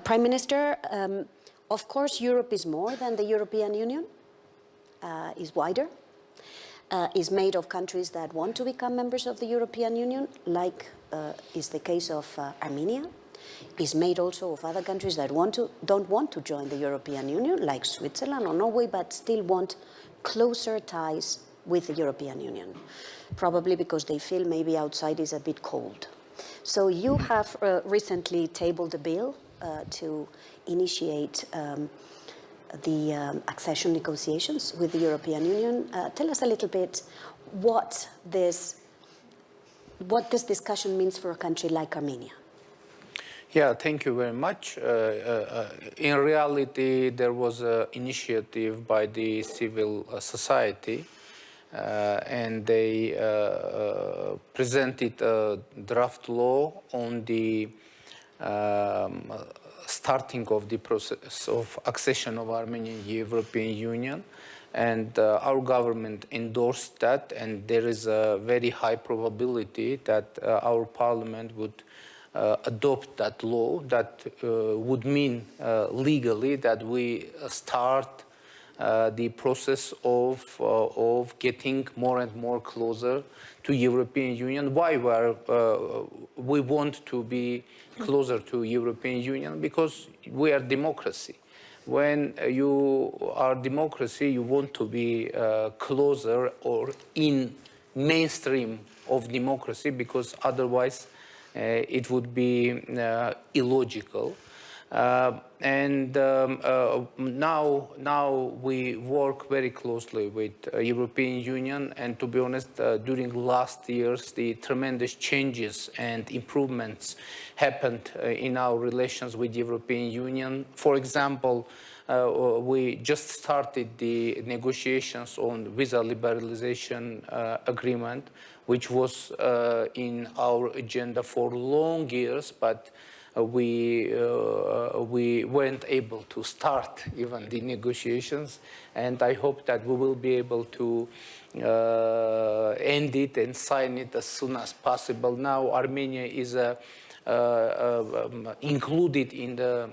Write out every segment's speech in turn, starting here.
Prime Minister, of course, Europe is more than the European Union, is wider, is made of countries that want to become members of the European Union, like is the case of Armenia, is made also of other countries that don't want to join the European Union, like Switzerland or Norway, but still want closer ties with the European Union, probably because they feel maybe outside is a bit cold. So you have recently tabled a bill to initiate the accession negotiations with the European Union. Tell us a little bit what this discussion means for a country like Armenia. Yeah, thank you very much. In reality, there was an initiative by the civil society, and they presented a draft law on the starting of the process of accession of Armenia to the European Union. And our government endorsed that, and there is a very high probability that our parliament would adopt that law. That would mean legally that we start the process of getting more and more closer to European Union. Why we want to be closer to European Union? Because we are democracy. When you are democracy, you want to be closer or in mainstream of democracy, because otherwise it would be illogical. Now we work very closely with European Union, and to be honest, during last years, the tremendous changes and improvements happened in our relations with the European Union. For example, we just started the negotiations on visa liberalization agreement, which was in our agenda for long years, but we weren't able to start even the negotiations, and I hope that we will be able to end it and sign it as soon as possible. Now Armenia is included in the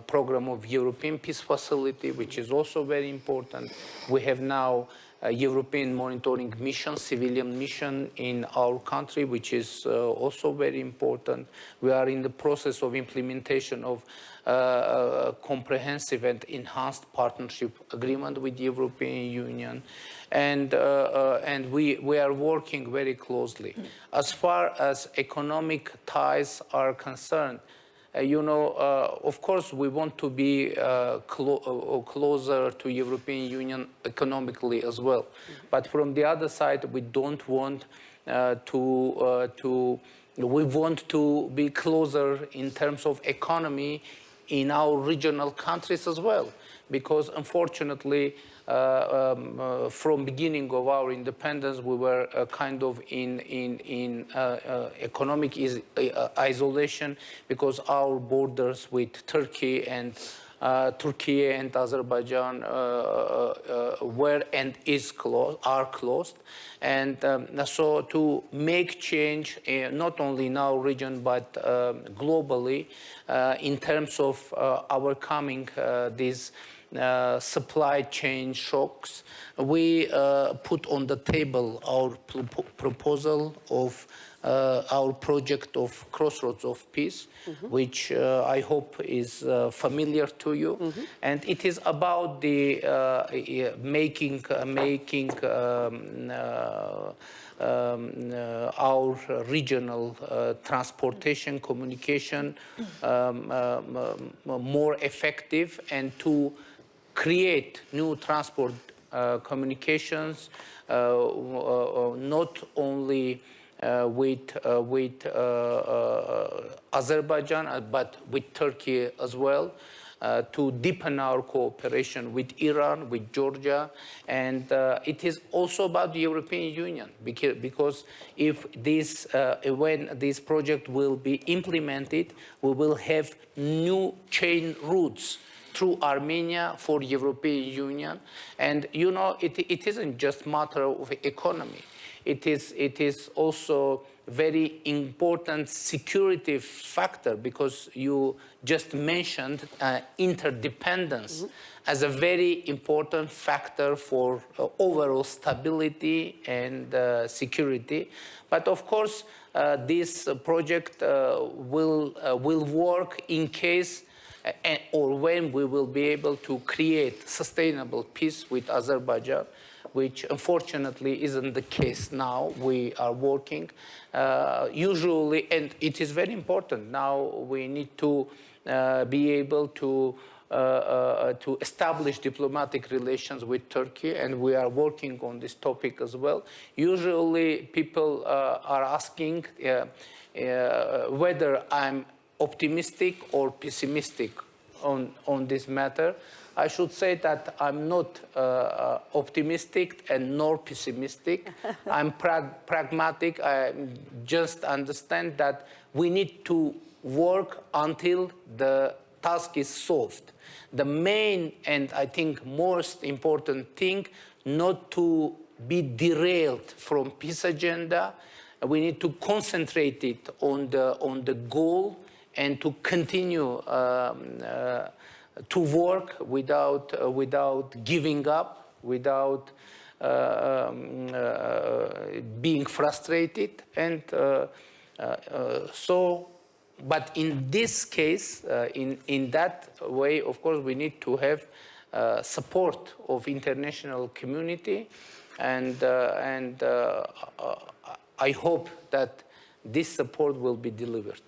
program of European Peace Facility, which is also very important. We have now a European monitoring mission, civilian mission in our country, which is also very important. We are in the process of implementation of a comprehensive and enhanced partnership agreement with the European Union, and we are working very closely. As far as economic ties are concerned, of course, we want to be closer to European Union economically as well. But from the other side, we don't want we want to be closer in terms of economy in our regional countries as well. Because unfortunately, from beginning of our independence, we were kind of in economic isolation, because our borders with Turkey and Azerbaijan were and are closed, and so to make change not only in our region but globally in terms of overcoming these supply chain shocks, we put on the table our proposal of our project of Crossroads of Peace, which I hope is familiar to you. And it is about the making our regional transportation communication more effective, and to create new transport communications, not only with Azerbaijan, but with Turkey as well, to deepen our cooperation with Iran, with Georgia, and it is also about the European Union, because if when this project will be implemented, we will have new chain routes through Armenia for European Union. And it isn't just matter of economy. It is also very important security factor, because you just mentioned interdependence as a very important factor for overall stability and security. But of course, this project will work in case or when we will be able to create sustainable peace with Azerbaijan, which unfortunately isn't the case now. We are working usually, and it is very important now, we need to be able to establish diplomatic relations with Turkey, and we are working on this topic as well. Usually people are asking whether I'm optimistic or pessimistic on this matter. I should say that I'm not optimistic and nor pessimistic. I'm pragmatic. I just understand that we need to work until the task is solved. The main and I think most important thing, not to be derailed from peace agenda. We need to concentrate it on the goal and to continue to work without giving up, without being frustrated. And but in this case, in that way, of course, we need to have support of international community, and I hope that this support will be delivered.